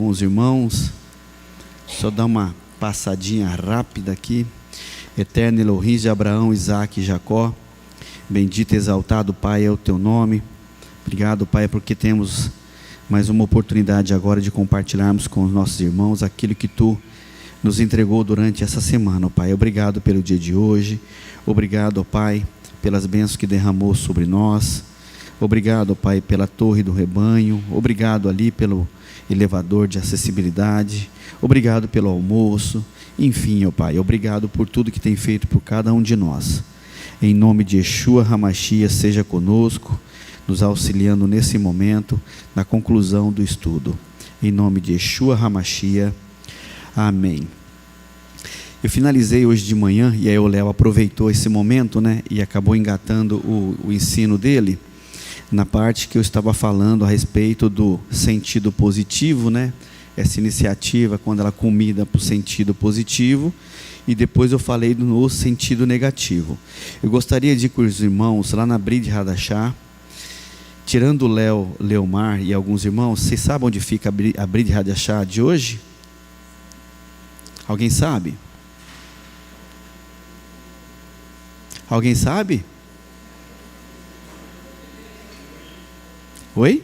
com os irmãos. Só dar uma passadinha rápida aqui. Eterno Elohim de Abraão, Isaque e Jacó, bendito e exaltado Pai é o teu nome. Obrigado, Pai, porque temos mais uma oportunidade agora de compartilharmos com os nossos irmãos aquilo que tu nos entregou durante essa semana, Pai. Obrigado pelo dia de hoje. Obrigado, Pai, pelas bênçãos que derramou sobre nós. Obrigado, Pai, pela torre do rebanho. Obrigado ali pelo elevador de acessibilidade. Obrigado pelo almoço. Enfim, ó Pai, obrigado por tudo que tem feito por cada um de nós. Em nome de Yeshua HaMashiach, seja conosco, nos auxiliando nesse momento, na conclusão do estudo. Em nome de Yeshua HaMashiach, amém. Eu finalizei hoje de manhã, e aí o Léo aproveitou esse momento, né, e acabou engatando o ensino dele, na parte que eu estava falando a respeito do sentido positivo, né, essa iniciativa, quando ela culmina para o sentido positivo, e depois eu falei no sentido negativo. Eu gostaria de ir com os irmãos lá na Brit Hadashah, tirando o Léo, Leomar e alguns irmãos. Vocês sabem onde fica a Brit Hadashah de hoje? Alguém sabe? Alguém sabe? Oi?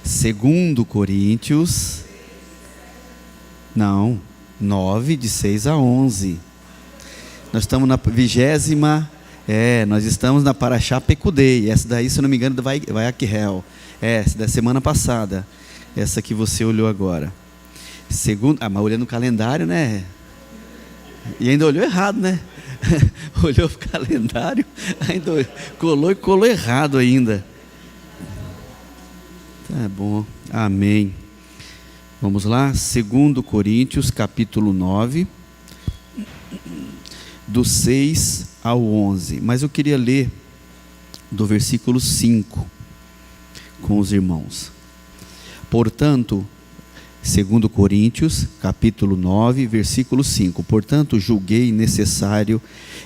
2 Coríntios, não, 9, de 6 a 11. Nós estamos na 20ª, nós estamos na Parashá Pekudei. Essa daí, se eu não me engano, vai a Kirel. Essa da semana passada. Essa que você olhou agora. Mas olhando o calendário, né? E ainda olhou errado, né? Olhou o calendário, ainda colou errado ainda. Tá bom, amém. Vamos lá, 2 Coríntios, capítulo 9, do 6 ao 11. Mas eu queria ler do versículo 5 com os irmãos. Portanto, 2 Coríntios, capítulo 9, versículo 5. Portanto, julguei necessário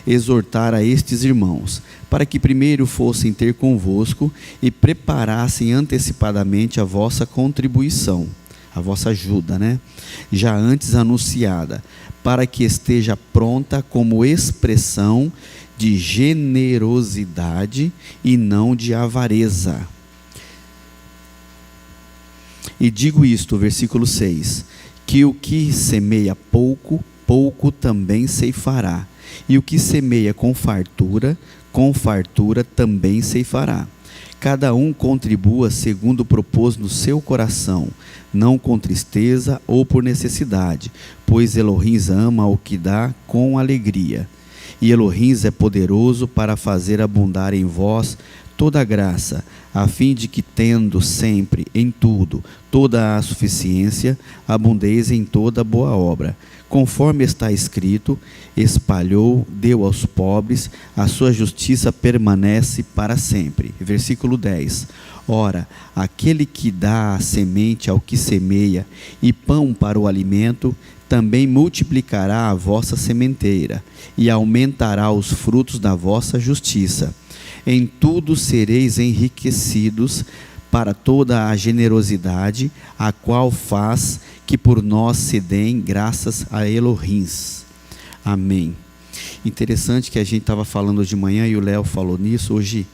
exortar a estes irmãos, para que primeiro fossem ter convosco e preparassem antecipadamente a vossa contribuição, a vossa ajuda, né? Já antes anunciada, para que esteja pronta como expressão de generosidade e não de avareza. E digo isto, versículo 6, que o que semeia pouco, pouco também ceifará, e o que semeia com fartura também ceifará. Cada um contribua segundo propôs no seu coração, não com tristeza ou por necessidade, pois Elohim ama o que dá com alegria. E Elohim é poderoso para fazer abundar em vós toda a graça, a fim de que, tendo sempre, em tudo, toda a suficiência, abundeis em toda boa obra. Conforme está escrito, espalhou, deu aos pobres, a sua justiça permanece para sempre. Versículo 10. Ora, aquele que dá a semente ao que semeia e pão para o alimento, também multiplicará a vossa sementeira e aumentará os frutos da vossa justiça. Em tudo sereis enriquecidos para toda a generosidade, a qual faz que por nós se deem graças a Elohim. Amém. Interessante que a gente estava falando de manhã e o Léo falou nisso. Hoje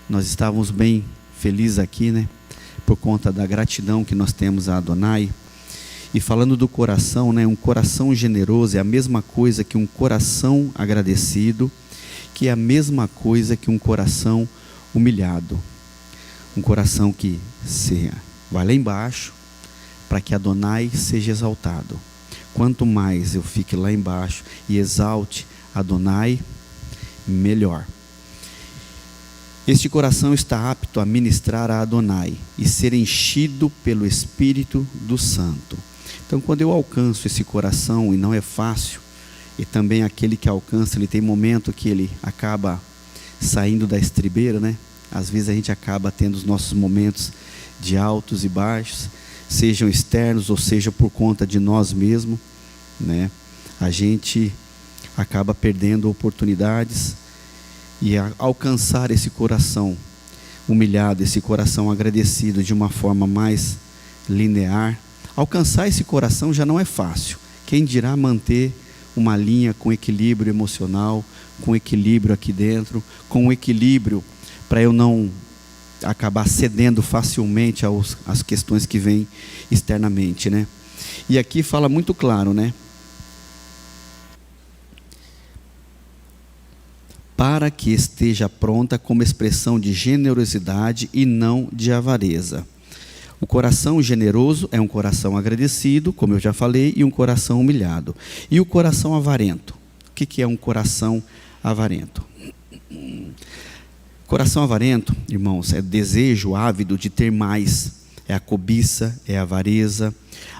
nós estávamos bem felizes aqui, né? Por conta da gratidão que nós temos a Adonai. E falando do coração, né? Um coração generoso é a mesma coisa que um coração agradecido, que é a mesma coisa que um coração humilhado. Um coração que se vai lá embaixo para que Adonai seja exaltado. Quanto mais eu fique lá embaixo e exalte Adonai, melhor. Este coração está apto a ministrar a Adonai e ser enchido pelo Espírito do Santo. Então, quando eu alcanço esse coração, e não é fácil, e também aquele que alcança, ele tem momento que ele acaba saindo da estribeira, né? Às vezes a gente acaba tendo os nossos momentos de altos e baixos, sejam externos ou seja por conta de nós mesmos, né? A gente acaba perdendo oportunidades e alcançar esse coração humilhado, esse coração agradecido de uma forma mais linear, alcançar esse coração já não é fácil. Quem dirá manter uma linha com equilíbrio emocional, com equilíbrio aqui dentro, com equilíbrio para eu não acabar cedendo facilmente às questões que vêm externamente, né? E aqui fala muito claro, né? Para que esteja pronta como expressão de generosidade e não de avareza. O coração generoso é um coração agradecido, como eu já falei, e um coração humilhado. E o coração avarento? O que é um coração avarento? Coração avarento, irmãos, é desejo ávido de ter mais, é a cobiça, é a avareza.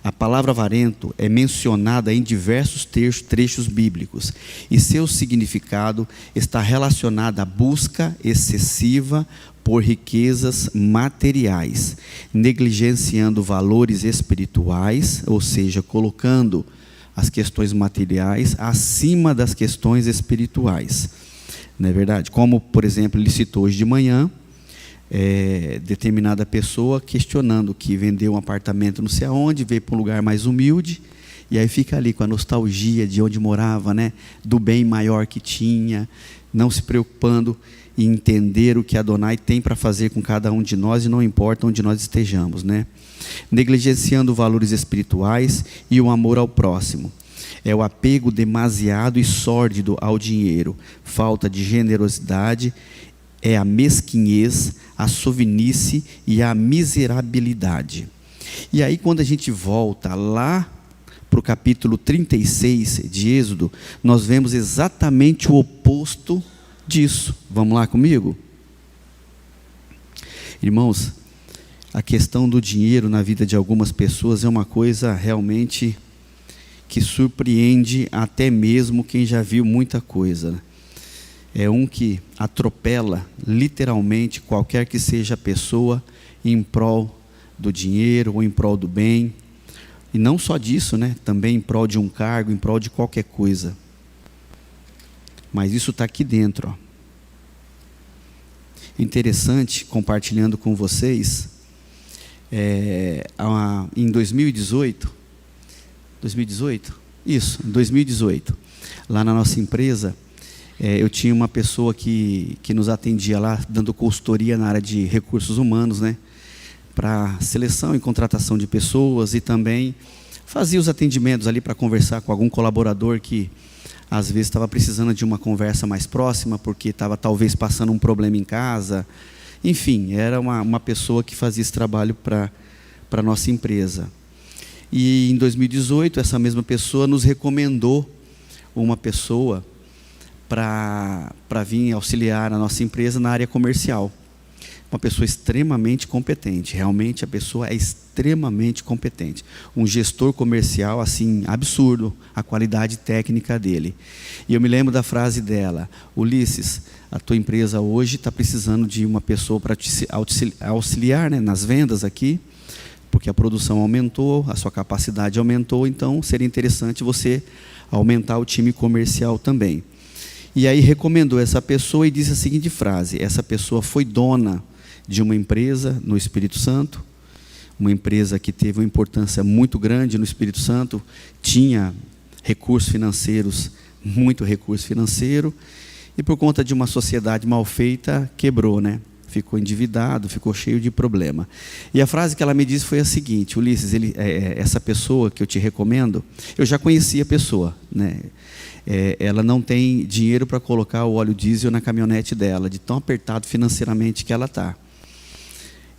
A palavra avarento é mencionada em diversos trechos bíblicos e seu significado está relacionado à busca excessiva por riquezas materiais, negligenciando valores espirituais, ou seja, colocando as questões materiais acima das questões espirituais. Não é verdade? Como, por exemplo, ele citou hoje de manhã, determinada pessoa questionando que vendeu um apartamento não sei aonde, veio para um lugar mais humilde, e aí fica ali com a nostalgia de onde morava, né? Do bem maior que tinha, não se preocupando em entender o que Adonai tem para fazer com cada um de nós, e não importa onde nós estejamos, né? Negligenciando valores espirituais e o amor ao próximo. É o apego demasiado e sórdido ao dinheiro, falta de generosidade, é a mesquinhez, a sovinice e a miserabilidade. E aí, quando a gente volta lá para o capítulo 36 de Êxodo, nós vemos exatamente o oposto disso. Vamos lá comigo? Irmãos, a questão do dinheiro na vida de algumas pessoas é uma coisa realmente que surpreende até mesmo quem já viu muita coisa. É um que atropela literalmente qualquer que seja a pessoa em prol do dinheiro ou em prol do bem. E não só disso, né? Também em prol de um cargo, em prol de qualquer coisa. Mas isso está aqui dentro, ó. Interessante, compartilhando com vocês, em 2018, em 2018, lá na nossa empresa, eu tinha uma pessoa que nos atendia lá, dando consultoria na área de recursos humanos, né, para seleção e contratação de pessoas, e também fazia os atendimentos ali para conversar com algum colaborador que às vezes estava precisando de uma conversa mais próxima, porque estava talvez passando um problema em casa. Enfim, era uma pessoa que fazia esse trabalho para a nossa empresa. E em 2018, essa mesma pessoa nos recomendou uma pessoa para vir auxiliar a nossa empresa na área comercial. Uma pessoa extremamente competente, realmente a pessoa é extremamente competente. Um gestor comercial, assim, absurdo, a qualidade técnica dele. E eu me lembro da frase dela: Ulisses, a tua empresa hoje está precisando de uma pessoa para te auxiliar, né, nas vendas aqui, porque a produção aumentou, a sua capacidade aumentou, então seria interessante você aumentar o time comercial também. E aí recomendou essa pessoa e disse a seguinte frase: essa pessoa foi dona de uma empresa no Espírito Santo, uma empresa que teve uma importância muito grande no Espírito Santo, tinha recursos financeiros, muito recurso financeiro, e por conta de uma sociedade mal feita, quebrou, né? Ficou endividado, ficou cheio de problema. E a frase que ela me disse foi a seguinte: Ulisses, essa pessoa que eu te recomendo, eu já conhecia a pessoa, né? Ela não tem dinheiro para colocar o óleo diesel na caminhonete dela, de tão apertado financeiramente que ela está.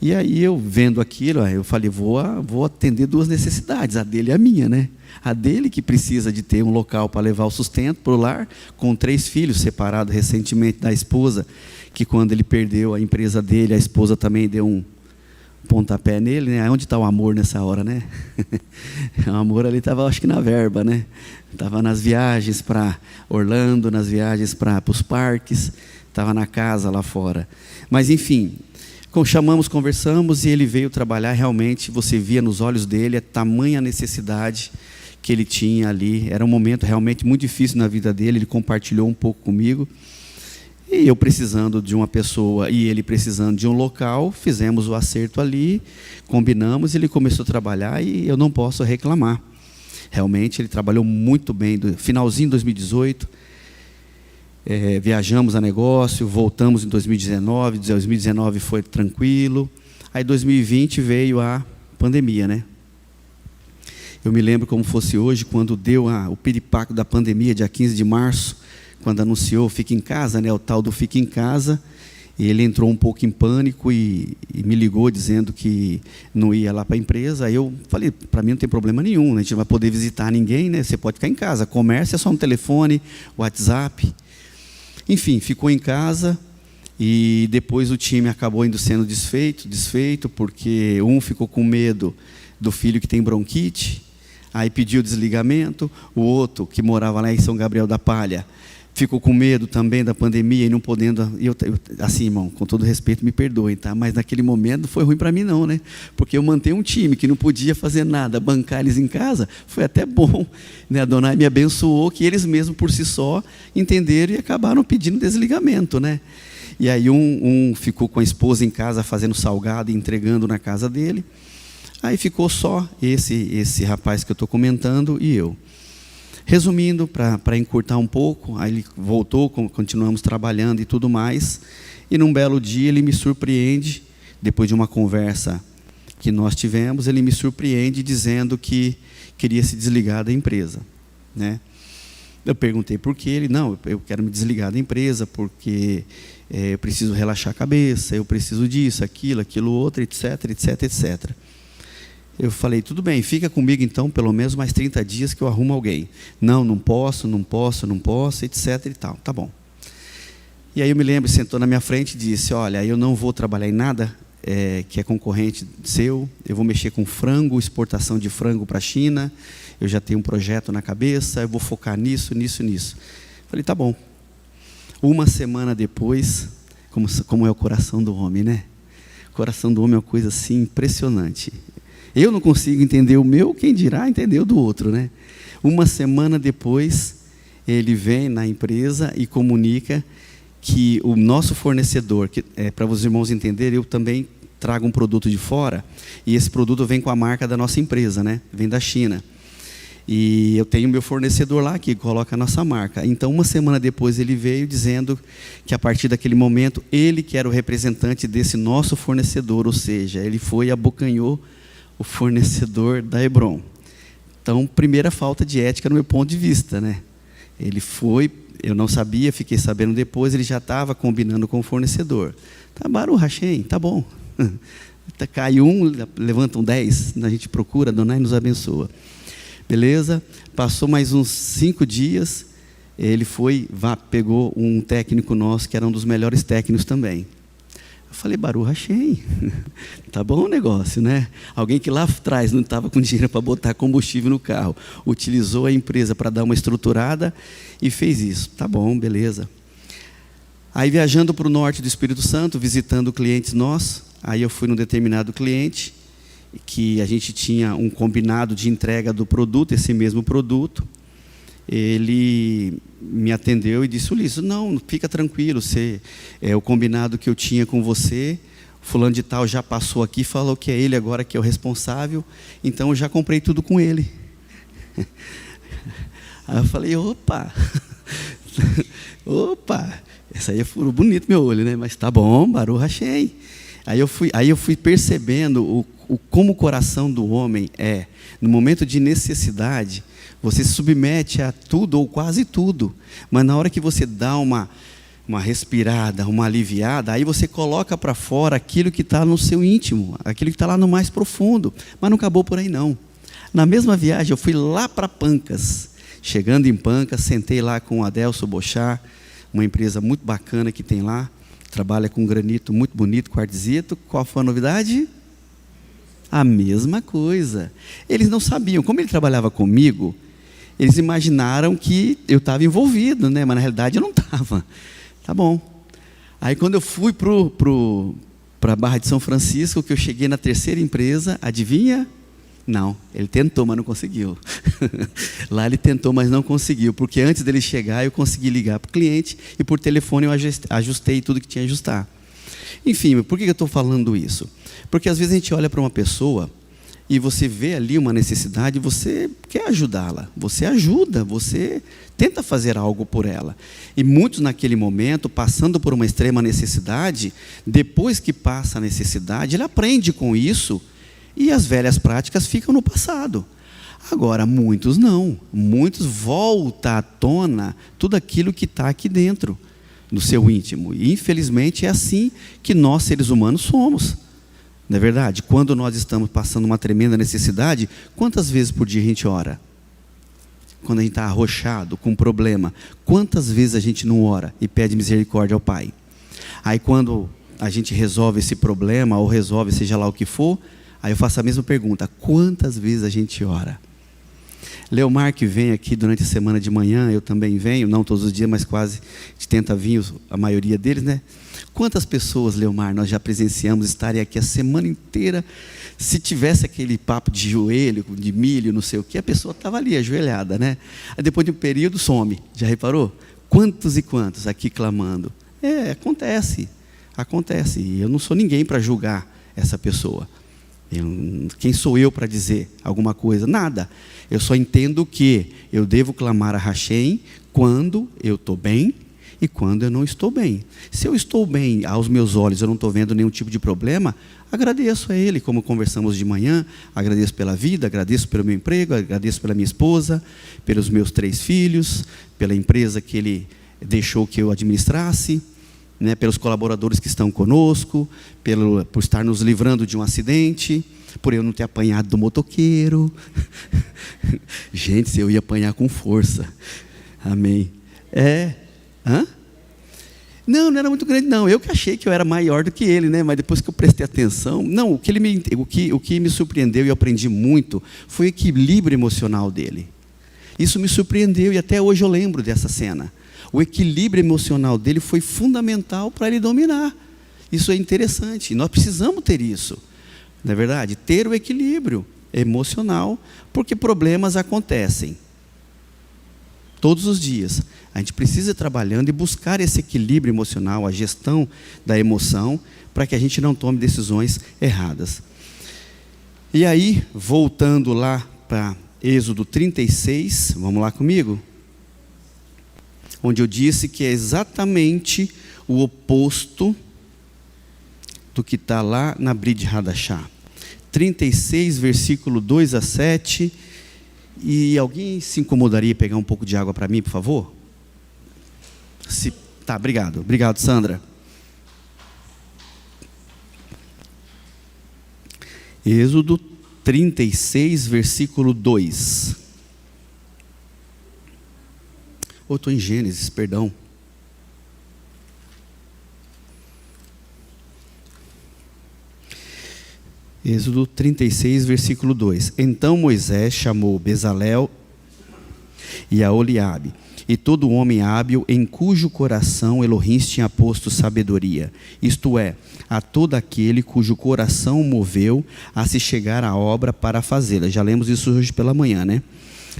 E aí eu vendo aquilo, eu falei, vou atender duas necessidades, a dele e a minha, né? A dele, que precisa de ter um local para levar o sustento para o lar, com 3 filhos, separado recentemente da esposa, que quando ele perdeu a empresa dele, a esposa também deu um pontapé nele, né? Onde está o amor nessa hora, né? O amor ali estava, acho que na verba, né? Estava nas viagens para Orlando, nas viagens para os parques, estava na casa lá fora. Mas enfim, chamamos, conversamos, e ele veio trabalhar. Realmente, você via nos olhos dele a tamanha necessidade que ele tinha ali. Era um momento realmente muito difícil na vida dele, ele compartilhou um pouco comigo. E eu precisando de uma pessoa e ele precisando de um local, fizemos o acerto ali, combinamos, ele começou a trabalhar e eu não posso reclamar. Realmente ele trabalhou muito bem, finalzinho de 2018, viajamos a negócio, voltamos em 2019 foi tranquilo. Aí 2020 veio a pandemia, né? Eu me lembro como fosse hoje, quando deu o piripaco da pandemia, dia 15 de março, quando anunciou Fica em Casa, né, o tal do Fica em Casa, e ele entrou um pouco em pânico e me ligou dizendo que não ia lá para a empresa. Aí eu falei, para mim não tem problema nenhum, né, a gente não vai poder visitar ninguém, né, você pode ficar em casa, comércio é só no telefone, WhatsApp. Enfim, ficou em casa e depois o time acabou indo sendo desfeito, porque um ficou com medo do filho que tem bronquite, aí pediu desligamento, o outro, que morava lá em São Gabriel da Palha, ficou com medo também da pandemia e não podendo... assim, irmão, com todo respeito, me perdoem, tá? Mas naquele momento não foi ruim para mim não, né? Porque eu manter um time que não podia fazer nada, bancar eles em casa, foi até bom, né? A Adonai me abençoou, que eles mesmos por si só entenderam e acabaram pedindo desligamento, né? E aí um ficou com a esposa em casa fazendo salgado e entregando na casa dele. Aí ficou só esse rapaz que eu estou comentando e eu. Resumindo, para encurtar um pouco, aí ele voltou, continuamos trabalhando e tudo mais, e num belo dia ele me surpreende, depois de uma conversa que nós tivemos, ele me surpreende dizendo que queria se desligar da empresa, né? Eu perguntei por quê, ele, não, eu quero me desligar da empresa, porque eu preciso relaxar a cabeça, eu preciso disso, aquilo outro, etc, etc, etc. Eu falei, tudo bem, fica comigo então, pelo menos mais 30 dias que eu arrumo alguém. Não posso, etc e tal. Tá bom. E aí eu me lembro, sentou na minha frente e disse, olha, eu não vou trabalhar em nada que é concorrente seu, eu vou mexer com frango, exportação de frango para a China, eu já tenho um projeto na cabeça, eu vou focar nisso. Falei, tá bom. Uma semana depois, como é o coração do homem, né? O coração do homem é uma coisa assim impressionante. Eu não consigo entender o meu, quem dirá entender o do outro, né? Uma semana depois, ele vem na empresa e comunica que o nosso fornecedor, para os irmãos entenderem, eu também trago um produto de fora, e esse produto vem com a marca da nossa empresa, né? Vem da China. E eu tenho meu fornecedor lá que coloca a nossa marca. Então, uma semana depois, ele veio dizendo que, a partir daquele momento, ele que era o representante desse nosso fornecedor, ou seja, ele foi e abocanhou o fornecedor da Hebron. Então, primeira falta de ética no meu ponto de vista, né? Ele foi, eu não sabia, fiquei sabendo depois, ele já estava combinando com o fornecedor. Tá, Baruch Hashem, tá bom. Cai um, levantam 10, a gente procura, Adonai nos abençoa. Beleza? Passou mais uns 5 dias, ele pegou um técnico nosso, que era um dos melhores técnicos também. Eu falei, Baruch Hashem, tá bom o negócio, né? Alguém que lá atrás não estava com dinheiro para botar combustível no carro, utilizou a empresa para dar uma estruturada e fez isso. Tá bom, beleza. Aí viajando para o norte do Espírito Santo, visitando clientes nossos, aí eu fui num determinado cliente, que a gente tinha um combinado de entrega do produto, esse mesmo produto. Ele me atendeu e disse, Ulisses, não, fica tranquilo, o combinado que eu tinha com você, fulano de tal já passou aqui, falou que é ele agora que é o responsável, então eu já comprei tudo com ele. Aí eu falei, opa, essa aí furou bonito meu olho, né? Mas tá bom, Baruch Hashem. Aí eu fui percebendo como o coração do homem é, no momento de necessidade, você se submete a tudo ou quase tudo, mas na hora que você dá uma respirada, uma aliviada, aí você coloca para fora aquilo que está no seu íntimo, aquilo que está lá no mais profundo, mas não acabou por aí não. Na mesma viagem eu fui lá para Pancas, chegando em Pancas, sentei lá com o Adelso Bochá, uma empresa muito bacana que tem lá, trabalha com granito muito bonito, quartzito. Qual foi a novidade? A mesma coisa. Eles não sabiam, como ele trabalhava comigo, eles imaginaram que eu estava envolvido, né? Mas na realidade eu não estava. Tá bom. Aí quando eu fui para a Barra de São Francisco, que eu cheguei na terceira empresa, adivinha? Não, ele tentou, mas não conseguiu. Lá ele tentou, mas não conseguiu, porque antes dele chegar eu consegui ligar para o cliente e por telefone eu ajustei tudo que tinha que ajustar. Enfim, por que eu estou falando isso? Porque às vezes a gente olha para uma pessoa e você vê ali uma necessidade, você quer ajudá-la, você ajuda, você tenta fazer algo por ela. E muitos naquele momento, passando por uma extrema necessidade, depois que passa a necessidade, ele aprende com isso e as velhas práticas ficam no passado. Agora, muitos não, muitos voltam à tona tudo aquilo que está aqui dentro, no seu íntimo. E infelizmente é assim que nós seres humanos somos. Não é verdade? Quando nós estamos passando uma tremenda necessidade, quantas vezes por dia a gente ora? Quando a gente está arrochado, com um problema, quantas vezes a gente não ora e pede misericórdia ao Pai? Aí quando a gente resolve esse problema, ou resolve seja lá o que for, aí eu faço a mesma pergunta: quantas vezes a gente ora? Leomar, que vem aqui durante a semana de manhã, eu também venho, não todos os dias, mas quase, a gente tenta vir, a maioria deles, né? Quantas pessoas, Leomar, nós já presenciamos estarem aqui a semana inteira? Se tivesse aquele papo de joelho, de milho, não sei o que, a pessoa estava ali, ajoelhada, né? Aí depois de um período, some. Já reparou? Quantos e quantos aqui clamando? Acontece. E eu não sou ninguém para julgar essa pessoa. Quem sou eu para dizer alguma coisa? Nada. Eu só entendo que eu devo clamar a Hashem quando eu estou bem e quando eu não estou bem. Se eu estou bem, aos meus olhos, eu não estou vendo nenhum tipo de problema, agradeço a Ele, como conversamos de manhã, agradeço pela vida, agradeço pelo meu emprego, agradeço pela minha esposa, pelos meus 3 filhos, pela empresa que Ele deixou que eu administrasse, né, pelos colaboradores que estão conosco, por estar nos livrando de um acidente, por eu não ter apanhado do motoqueiro. Gente, se eu ia apanhar com força. Amém. Não era muito grande, não. Eu que achei que eu era maior do que ele, né? Mas depois que eu prestei atenção, não, o que me surpreendeu e eu aprendi muito foi o equilíbrio emocional dele. Isso me surpreendeu e até hoje eu lembro dessa cena. O equilíbrio emocional dele foi fundamental para ele dominar. Isso é interessante. Nós precisamos ter isso. Não é verdade? Ter o equilíbrio emocional, porque problemas acontecem todos os dias. A gente precisa ir trabalhando e buscar esse equilíbrio emocional, a gestão da emoção, para que a gente não tome decisões erradas. E aí, voltando lá para Êxodo 36, vamos lá comigo? Onde eu disse que é exatamente o oposto do que está lá na Brit Hadashah. 36, versículo 2 a 7. E alguém se incomodaria em pegar um pouco de água para mim, por favor? Tá, obrigado. Obrigado, Sandra. Êxodo 36, versículo 2. Ou estou em Gênesis, perdão. Êxodo 36, versículo 2. Então Moisés chamou Bezalel e Aholiabe, e todo homem hábil em cujo coração Elohim tinha posto sabedoria, isto é, a todo aquele cujo coração moveu a se chegar à obra para fazê-la. Já lemos isso hoje pela manhã, né?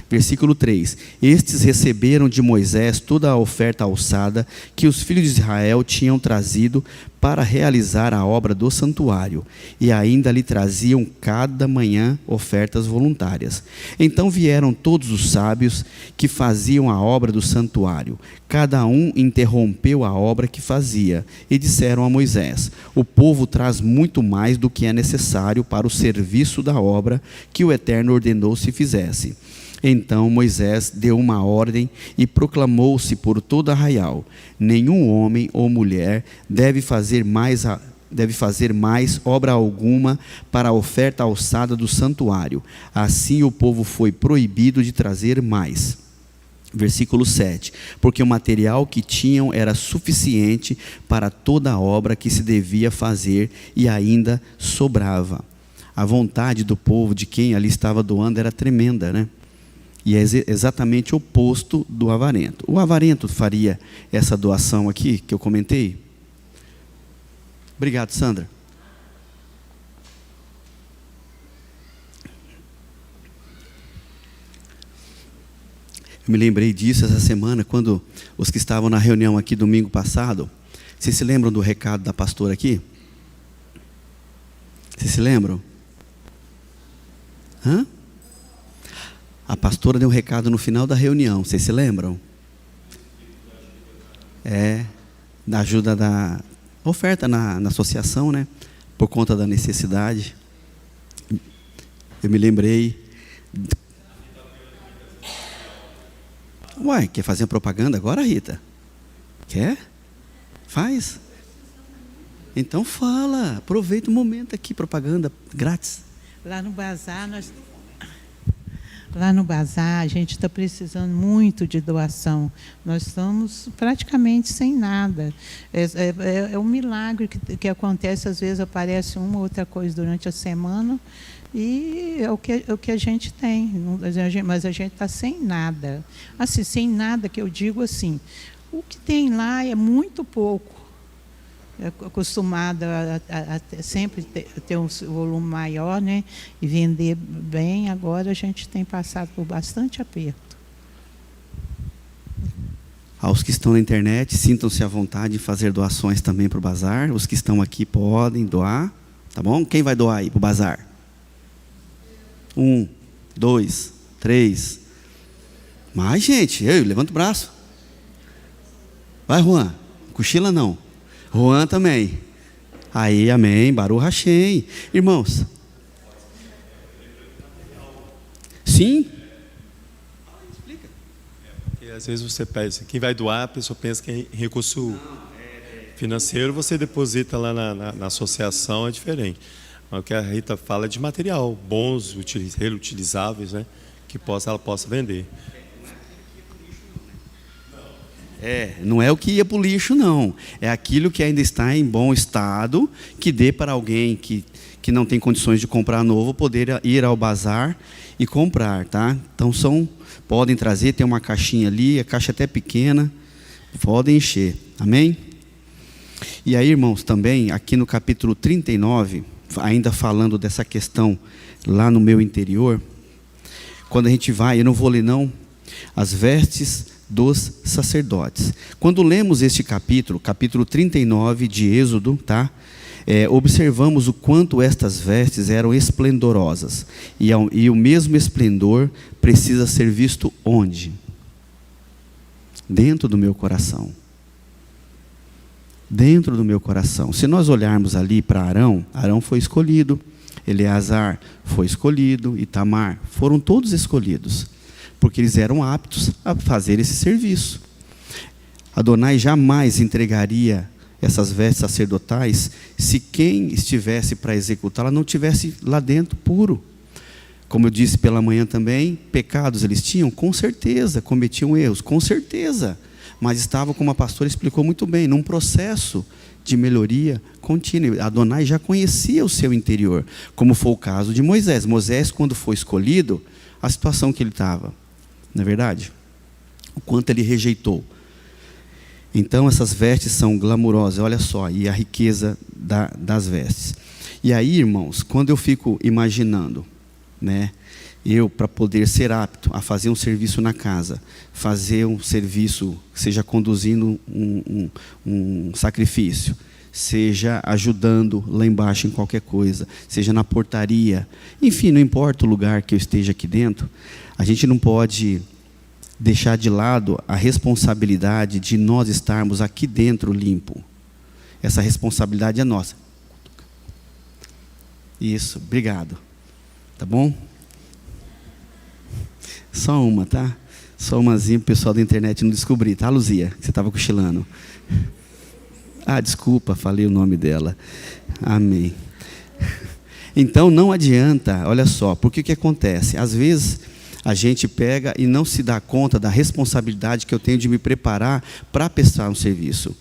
Versículo 3. Estes receberam de Moisés toda a oferta alçada que os filhos de Israel tinham trazido para realizar a obra do santuário, e ainda lhe traziam cada manhã ofertas voluntárias. Então vieram todos os sábios que faziam a obra do santuário. Cada um interrompeu a obra que fazia, e disseram a Moisés: o povo traz muito mais do que é necessário para o serviço da obra que o Eterno ordenou se fizesse. Então Moisés deu uma ordem e proclamou-se por todo Arraial: nenhum homem ou mulher deve fazer mais obra alguma para a oferta alçada do santuário. Assim o povo foi proibido de trazer mais. Versículo 7. Porque o material que tinham era suficiente para toda a obra que se devia fazer e ainda sobrava. A vontade do povo, de quem ali estava doando, era tremenda, né? E é exatamente o oposto do avarento. O avarento faria essa doação aqui, que eu comentei? Obrigado, Sandra. Eu me lembrei disso essa semana, quando os que estavam na reunião aqui domingo passado, vocês se lembram do recado da pastora aqui? Vocês se lembram? Hã? A pastora deu um recado no final da reunião, vocês se lembram? Da ajuda da oferta na associação, né? Por conta da necessidade. Eu me lembrei. Uai, quer fazer propaganda agora, Rita? Quer? Faz. Então fala, aproveita o momento aqui, propaganda grátis. Lá no bazar, a gente está precisando muito de doação. Nós estamos praticamente sem nada. É um milagre que acontece, às vezes aparece uma ou outra coisa durante a semana, e é o que a gente tem. Mas a gente está sem nada. Assim, sem nada, que eu digo assim, o que tem lá é muito pouco. Acostumada a sempre ter um volume maior, né, e vender bem. Agora a gente tem passado por bastante aperto. Aos que estão na internet, sintam-se à vontade de fazer doações também para o bazar. Os que estão aqui podem doar, tá bom? Quem vai doar aí para o bazar? 1, 2, 3. Mais gente, levanta o braço. Vai, Juan, cochila não. Juan também. Aí, amém. Baruch Hashem. Irmãos. Sim? Explica. Porque às vezes você pensa, quem vai doar, a pessoa pensa que é recurso financeiro, você deposita lá na associação, é diferente. Mas o que a Rita fala é de material, bons, reutilizáveis, né? Que ela possa vender. Não é o que ia para o lixo, não. É aquilo que ainda está em bom estado, que dê para alguém que não tem condições de comprar novo, poder ir ao bazar e comprar, tá? Então, podem trazer, tem uma caixinha ali, a caixa até pequena, podem encher, amém? E aí, irmãos, também, aqui no capítulo 39, ainda falando dessa questão lá no meu interior, quando a gente vai, eu não vou ler não, as vestes dos sacerdotes. Quando lemos este capítulo 39 de Êxodo, tá? Observamos o quanto estas vestes eram esplendorosas. E o mesmo esplendor precisa ser visto onde? Dentro do meu coração. Dentro do meu coração. Se nós olharmos ali para Arão foi escolhido, Eleazar foi escolhido, Itamar, foram todos escolhidos, porque eles eram aptos a fazer esse serviço. Adonai jamais entregaria essas vestes sacerdotais se quem estivesse para executá-la não estivesse lá dentro puro. Como eu disse pela manhã também, pecados eles tinham? Com certeza, cometiam erros, com certeza, mas estavam, como a pastora explicou muito bem, num processo de melhoria contínua. Adonai já conhecia o seu interior, como foi o caso de Moisés. Moisés, quando foi escolhido, a situação que ele estava, não é verdade? O quanto ele rejeitou. Então essas vestes são glamourosas, olha só, e a riqueza das vestes. E aí, irmãos, quando eu fico imaginando, né, eu para poder ser apto a fazer um serviço na casa, fazer um serviço, seja conduzindo um sacrifício, seja ajudando lá embaixo em qualquer coisa, seja na portaria, enfim, não importa o lugar que eu esteja aqui dentro, a gente não pode deixar de lado a responsabilidade de nós estarmos aqui dentro limpo. Essa responsabilidade é nossa. Isso, obrigado. Tá bom? Só uma, tá? Só umazinha para o pessoal da internet não descobrir, tá, Luzia? Você estava cochilando. Desculpa, falei o nome dela. Amém. Então, não adianta, olha só, porque o que acontece? Às vezes, a gente pega e não se dá conta da responsabilidade que eu tenho de me preparar para prestar um serviço.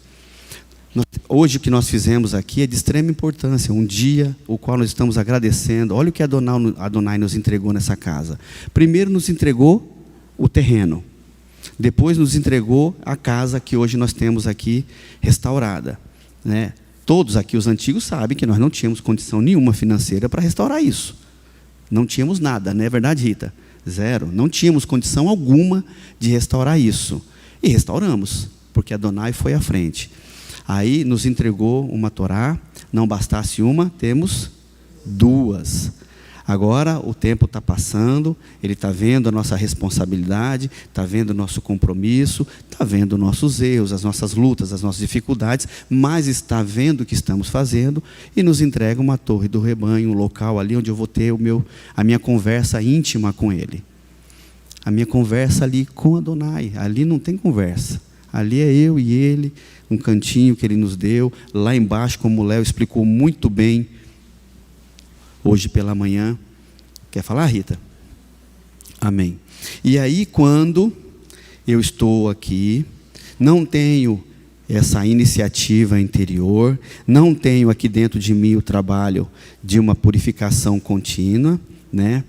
Hoje, o que nós fizemos aqui é de extrema importância, um dia o qual nós estamos agradecendo. Olha o que Adonai nos entregou nessa casa. Primeiro nos entregou o terreno, depois nos entregou a casa que hoje nós temos aqui restaurada, né? Todos aqui, os antigos, sabem que nós não tínhamos condição nenhuma financeira para restaurar isso. Não tínhamos nada, não é verdade, Rita? Zero. Não tínhamos condição alguma de restaurar isso. E restauramos, porque Adonai foi à frente. Aí nos entregou uma Torá, não bastasse uma, temos 2. Agora o tempo está passando, Ele está vendo a nossa responsabilidade, está vendo o nosso compromisso, está vendo nossos erros, as nossas lutas, as nossas dificuldades, mas está vendo o que estamos fazendo e nos entrega uma torre do rebanho, um local ali onde eu vou ter a minha conversa íntima com Ele. A minha conversa ali com Adonai, ali não tem conversa. Ali é eu e Ele, um cantinho que Ele nos deu, lá embaixo, como o Léo explicou muito bem, hoje pela manhã. Quer falar, Rita? Amém. E aí, quando eu estou aqui, não tenho essa iniciativa interior, não tenho aqui dentro de mim o trabalho de uma purificação contínua, né?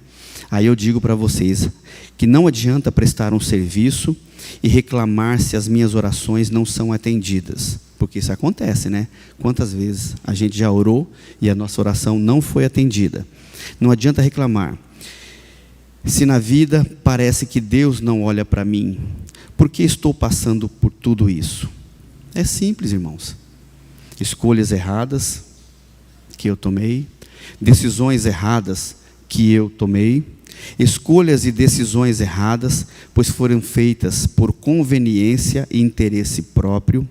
Aí eu digo para vocês que não adianta prestar um serviço e reclamar se as minhas orações não são atendidas. Porque isso acontece, né? Quantas vezes a gente já orou e a nossa oração não foi atendida. Não adianta reclamar. Se na vida parece que Deus não olha para mim, por que estou passando por tudo isso? É simples, irmãos. Escolhas erradas que eu tomei, decisões erradas que eu tomei, escolhas e decisões erradas, pois foram feitas por conveniência e interesse próprio,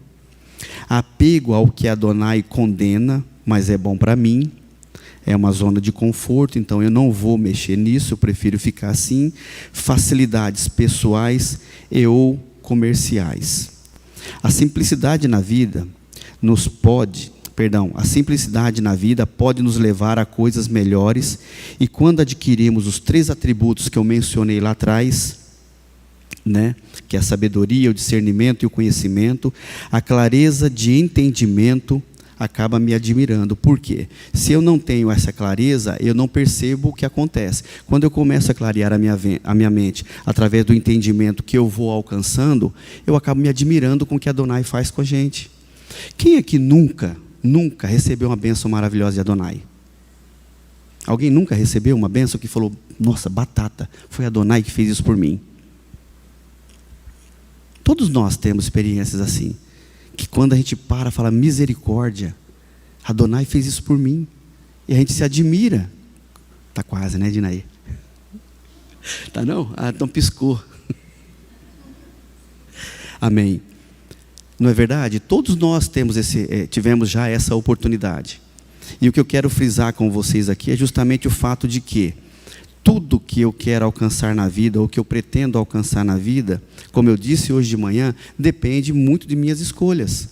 apego ao que Adonai condena, mas é bom para mim, é uma zona de conforto, então eu não vou mexer nisso, eu prefiro ficar assim, facilidades pessoais e ou comerciais. A simplicidade na vida a simplicidade na vida pode nos levar a coisas melhores, e quando adquirimos os 3 atributos que eu mencionei lá atrás, né, que é a sabedoria, o discernimento e o conhecimento, a clareza de entendimento acaba me admirando. Por quê? Se eu não tenho essa clareza, eu não percebo o que acontece. Quando eu começo a clarear a minha mente através do entendimento que eu vou alcançando, eu acabo me admirando com o que Adonai faz com a gente. Quem aqui nunca recebeu uma bênção maravilhosa de Adonai? Alguém nunca recebeu uma bênção que falou, nossa, batata, foi Adonai que fez isso por mim? Todos nós temos experiências assim, que quando a gente fala misericórdia, Adonai fez isso por mim, e a gente se admira. Está quase, né, Dinaí? Tá não? Ah, então piscou. Amém. Não é verdade? Todos nós tivemos já essa oportunidade. E o que eu quero frisar com vocês aqui é justamente o fato de que tudo que eu quero alcançar na vida, ou que eu pretendo alcançar na vida, como eu disse hoje de manhã, depende muito de minhas escolhas.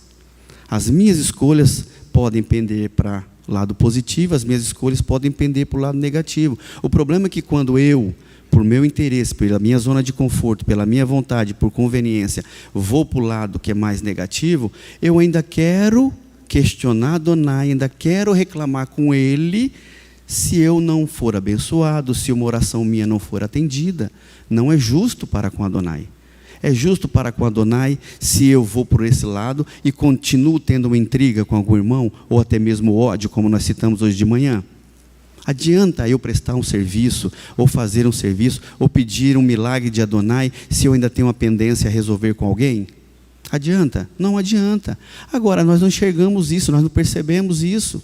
As minhas escolhas podem pender para o lado positivo, as minhas escolhas podem pender para o lado negativo. O problema é que quando eu, por meu interesse, pela minha zona de conforto, pela minha vontade, por conveniência, vou para o lado que é mais negativo, eu ainda quero questionar Adonai, ainda quero reclamar com Ele, se eu não for abençoado, se uma oração minha não for atendida. Não é justo para com Adonai. É justo para com Adonai se eu vou por esse lado e continuo tendo uma intriga com algum irmão, ou até mesmo ódio, como nós citamos hoje de manhã? Adianta eu prestar um serviço, ou fazer um serviço, ou pedir um milagre de Adonai, se eu ainda tenho uma pendência a resolver com alguém? Adianta? Não adianta. Agora, nós não enxergamos isso, nós não percebemos isso.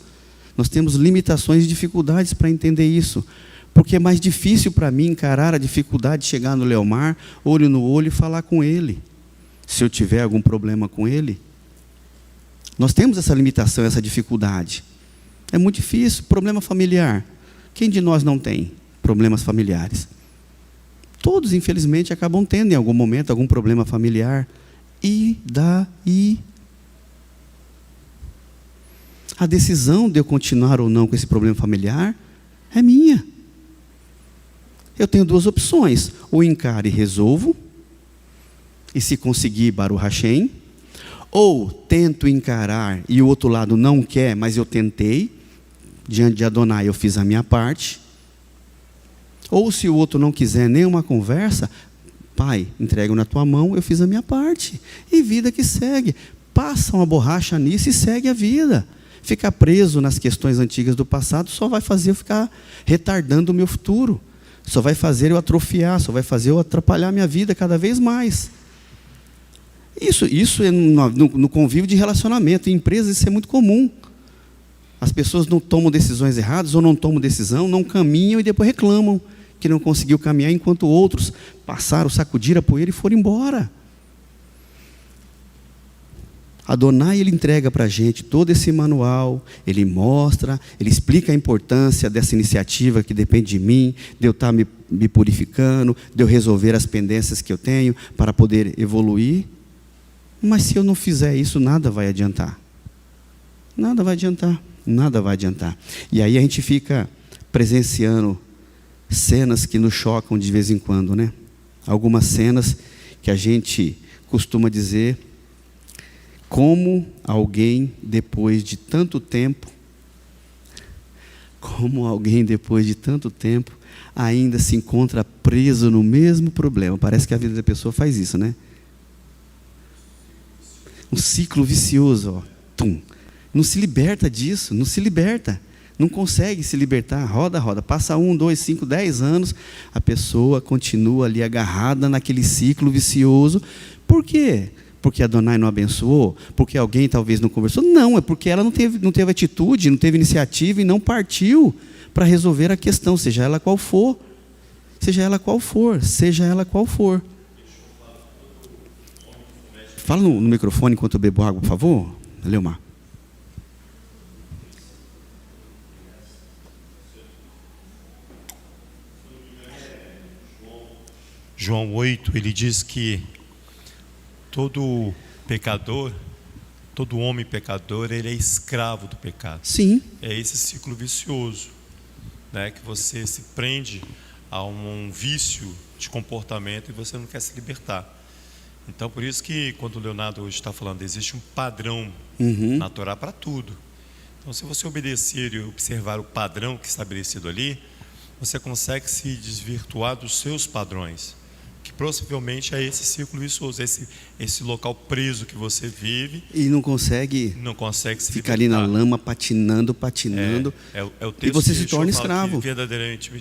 Nós temos limitações e dificuldades para entender isso. Porque é mais difícil para mim encarar a dificuldade de chegar no Leomar, olho no olho, e falar com ele. Se eu tiver algum problema com ele. Nós temos essa limitação, essa dificuldade. É muito difícil. Problema familiar. Quem de nós não tem problemas familiares? Todos, infelizmente, acabam tendo em algum momento algum problema familiar. E daí? A decisão de eu continuar ou não com esse problema familiar é minha. Eu tenho 2 opções. Ou encaro e resolvo, e se conseguir, Baruch Hashem. Ou tento encarar e o outro lado não quer, mas eu tentei. Diante de Adonai eu fiz a minha parte. Ou se o outro não quiser nenhuma conversa, Pai, entrego na tua mão, eu fiz a minha parte. E vida que segue. Passa uma borracha nisso e segue a vida. Ficar preso nas questões antigas do passado só vai fazer eu ficar retardando o meu futuro. Só vai fazer eu atrofiar, só vai fazer eu atrapalhar a minha vida cada vez mais. Isso é no convívio de relacionamento. Em empresas isso é muito comum. As pessoas não tomam decisões erradas ou não tomam decisão, não caminham e depois reclamam que não conseguiu caminhar, enquanto outros passaram, sacudiram a poeira e foram embora. Adonai, ele entrega para a gente todo esse manual, ele mostra, ele explica a importância dessa iniciativa que depende de mim, de eu estar me purificando, de eu resolver as pendências que eu tenho para poder evoluir. Mas se eu não fizer isso, nada vai adiantar. Nada vai adiantar, nada vai adiantar. E aí a gente fica presenciando cenas que nos chocam de vez em quando, né? Algumas cenas que a gente costuma dizer: como alguém depois de tanto tempo ainda se encontra preso no mesmo problema. Parece que a vida da pessoa faz isso, né? Um ciclo vicioso, ó. Tum. Não se liberta disso, não se liberta. Não consegue se libertar, roda. Passa 1, 2, 5, 10 anos, a pessoa continua ali agarrada naquele ciclo vicioso. Por quê? Porque Adonai não abençoou? Porque alguém talvez não conversou? Não, é porque ela não teve atitude, não teve iniciativa e não partiu para resolver a questão, seja ela qual for. Seja ela qual for. Fala no microfone enquanto eu bebo água, por favor, Leomar. João 8, ele diz que todo pecador, todo homem pecador, ele é escravo do pecado. Sim. É esse ciclo vicioso, né, que você se prende a um vício de comportamento e você não quer se libertar. Então, por isso que quando o Leonardo hoje está falando, existe um padrão na Torá para tudo. Então, se você obedecer e observar o padrão que é estabelecido ali, você consegue se desvirtuar dos seus padrões, que possivelmente é esse círculo vicioso, esse local preso que você vive. E não consegue se ficar ali na lama, patinando. É o texto e você que se torna fala escravo. Que verdadeiramente,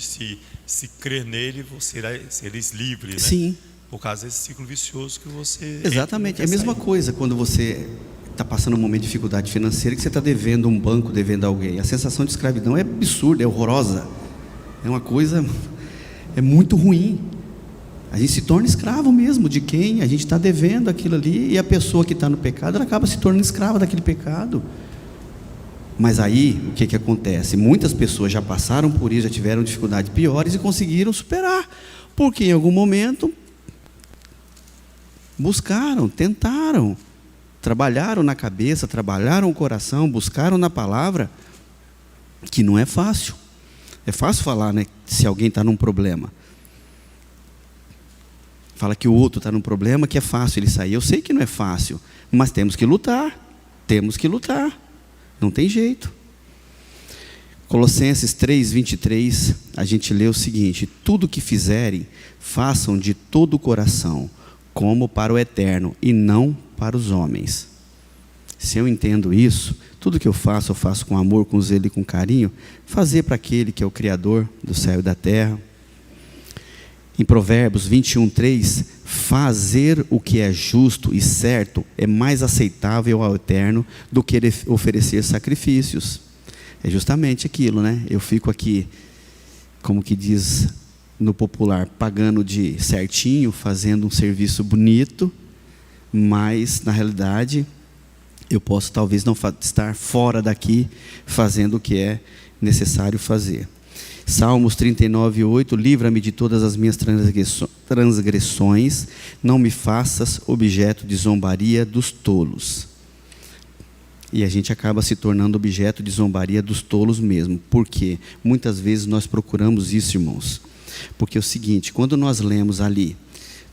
se crer nele, você sereis livre, né? Sim. Por causa desse ciclo vicioso que você... Exatamente, é a mesma coisa quando você está passando um momento de dificuldade financeira, que você está devendo um banco, devendo a alguém. A sensação de escravidão é absurda, é horrorosa. É uma coisa, é muito ruim. A gente se torna escravo mesmo de quem a gente está devendo aquilo ali, e a pessoa que está no pecado, ela acaba se tornando escrava daquele pecado. Mas aí, o que acontece? Muitas pessoas já passaram por isso, já tiveram dificuldades piores e conseguiram superar, porque em algum momento buscaram, tentaram, trabalharam na cabeça, trabalharam o coração, buscaram na palavra, que não é fácil. É fácil falar, né, se alguém está num problema. Fala que o outro está num problema, que é fácil ele sair. Eu sei que não é fácil, mas temos que lutar. Não tem jeito. Colossenses 3:23, a gente lê o seguinte: tudo que fizerem, façam de todo o coração, como para o eterno, e não para os homens. Se eu entendo isso, tudo que eu faço com amor, com zelo e com carinho, fazer para aquele que é o Criador do céu e da terra. Em Provérbios 21:3, fazer o que é justo e certo é mais aceitável ao Eterno do que oferecer sacrifícios. É justamente aquilo, né? Eu fico aqui, como que diz no popular, pagando de certinho, fazendo um serviço bonito, mas na realidade eu posso talvez não estar fora daqui fazendo o que é necessário fazer. Salmos 39:8, livra-me de todas as minhas transgressões, não me faças objeto de zombaria dos tolos. E a gente acaba se tornando objeto de zombaria dos tolos mesmo. Por quê? Muitas vezes nós procuramos isso, irmãos. Porque é o seguinte, quando nós lemos ali,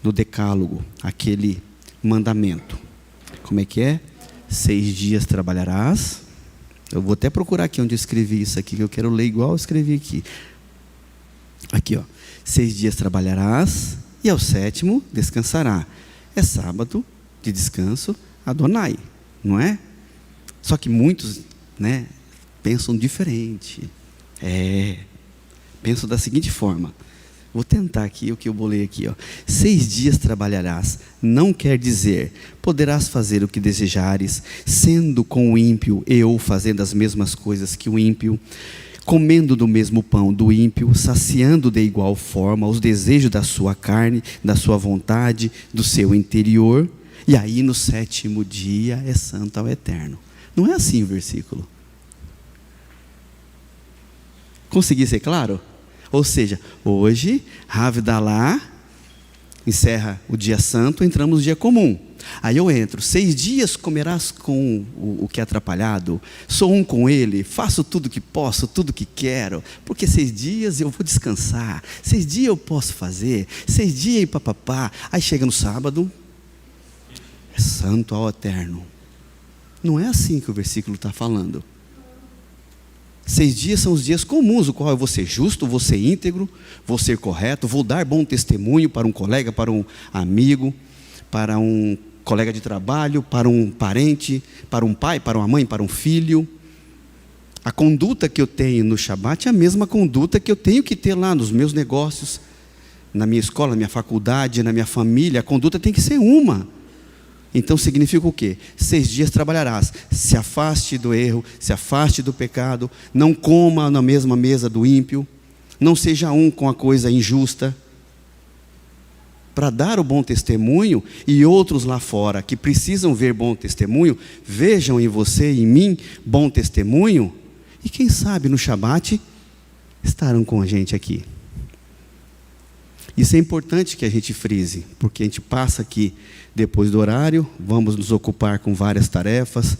no decálogo, aquele mandamento, como é que é? 6 dias trabalharás. Eu vou até procurar aqui onde eu escrevi isso aqui, que eu quero ler igual eu escrevi aqui. Aqui, ó. 6 dias trabalharás, e ao 7º descansará. É sábado de descanso, Adonai, não é? Só que muitos, né, pensam diferente. Pensam da seguinte forma: Vou tentar aqui o que eu bolei aqui, ó. 6 dias trabalharás, não quer dizer, poderás fazer o que desejares, sendo com o ímpio e ou fazendo as mesmas coisas que o ímpio, comendo do mesmo pão do ímpio, saciando de igual forma os desejos da sua carne, da sua vontade, do seu interior, e aí no 7º dia é santo ao eterno. Não é assim o versículo. Consegui ser claro? Ou seja, hoje, Havdalah encerra o dia santo, entramos no dia comum. Aí eu entro, 6 dias comerás com o que é atrapalhado, sou um com ele, faço tudo que posso, tudo que quero, porque 6 dias eu vou descansar, 6 dias eu posso fazer, 6 dias e papapá. Aí chega no sábado, é santo ao eterno. Não é assim que o versículo está falando. 6 dias são os dias comuns, o qual eu vou ser justo, vou ser íntegro, vou ser correto, vou dar bom testemunho para um colega, para um amigo, para um colega de trabalho, para um parente, para um pai, para uma mãe, para um filho. A conduta que eu tenho no Shabat é a mesma conduta que eu tenho que ter lá nos meus negócios, na minha escola, na minha faculdade, na minha família. A conduta tem que ser uma. Então significa o quê? 6 dias trabalharás, se afaste do erro, se afaste do pecado, não coma na mesma mesa do ímpio, não seja um com a coisa injusta, para dar o bom testemunho, e outros lá fora que precisam ver bom testemunho, vejam em você e em mim bom testemunho, e quem sabe no Shabat estarão com a gente aqui. Isso é importante que a gente frise, porque a gente passa aqui depois do horário, vamos nos ocupar com várias tarefas,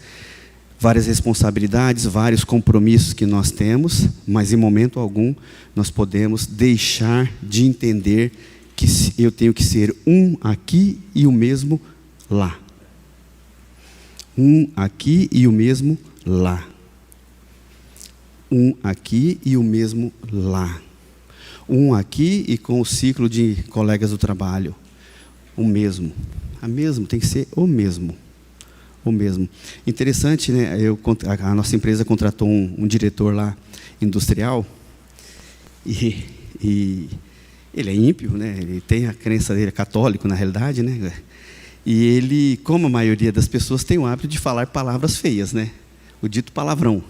várias responsabilidades, vários compromissos que nós temos, mas em momento algum nós podemos deixar de entender que eu tenho que ser um aqui e o mesmo lá. Um aqui e o mesmo lá. Um aqui e o mesmo lá. Um aqui e com o ciclo de colegas do trabalho. O mesmo. A mesmo, tem que ser o mesmo. O mesmo. Interessante, né? A nossa empresa contratou um diretor lá, industrial, e ele é ímpio, né? Ele tem a crença dele, é católico na realidade, né? E ele, como a maioria das pessoas, tem o hábito de falar palavras feias, né? O dito palavrão.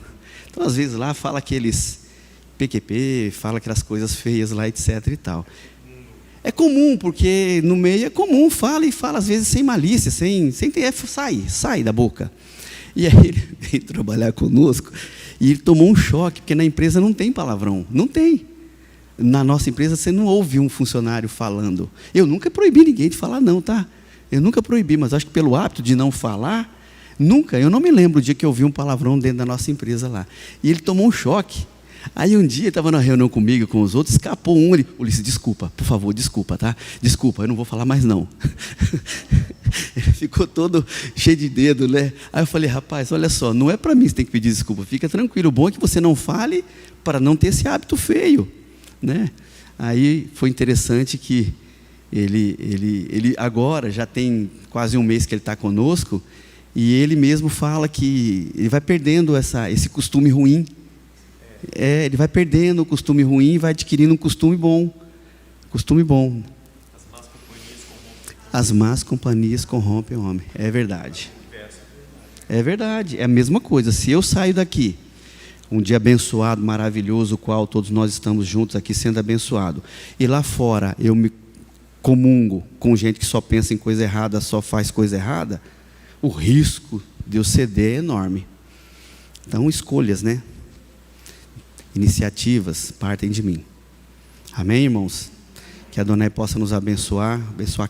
Então, às vezes, lá fala aqueles PQP, fala aquelas coisas feias lá, etc. e tal. É comum, porque no meio é comum, fala às vezes sem malícia, sem ter, sai da boca. E aí ele veio trabalhar conosco e ele tomou um choque, porque na empresa não tem palavrão, não tem. Na nossa empresa você não ouve um funcionário falando. Eu nunca proibi ninguém de falar não, tá? Eu nunca proibi, mas acho que pelo hábito de não falar, eu não me lembro o dia que eu ouvi um palavrão dentro da nossa empresa lá. E ele tomou um choque. Aí um dia, estava na reunião comigo, com os outros, escapou um, ele disse, desculpa, por favor, desculpa, tá? Desculpa, eu não vou falar mais não. Ele ficou todo cheio de dedo, né? Aí eu falei, rapaz, olha só, não é para mim que você tem que pedir desculpa, fica tranquilo, o bom é que você não fale para não ter esse hábito feio, né? Aí foi interessante que ele agora, já tem quase um mês que ele está conosco, e ele mesmo fala que ele vai perdendo esse costume ruim. Ele vai perdendo o costume ruim e vai adquirindo um costume bom. Costume bom. As más companhias corrompem o homem. É verdade. É verdade. É a mesma coisa. Se eu saio daqui, um dia abençoado, maravilhoso, o qual todos nós estamos juntos aqui sendo abençoado, e lá fora eu me comungo com gente que só pensa em coisa errada, só faz coisa errada, o risco de eu ceder é enorme. Então, escolhas, né? Iniciativas partem de mim. Amém, irmãos? Que Adonai possa nos abençoar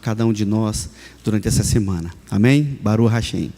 cada um de nós durante essa semana. Amém? Baruch Hashem.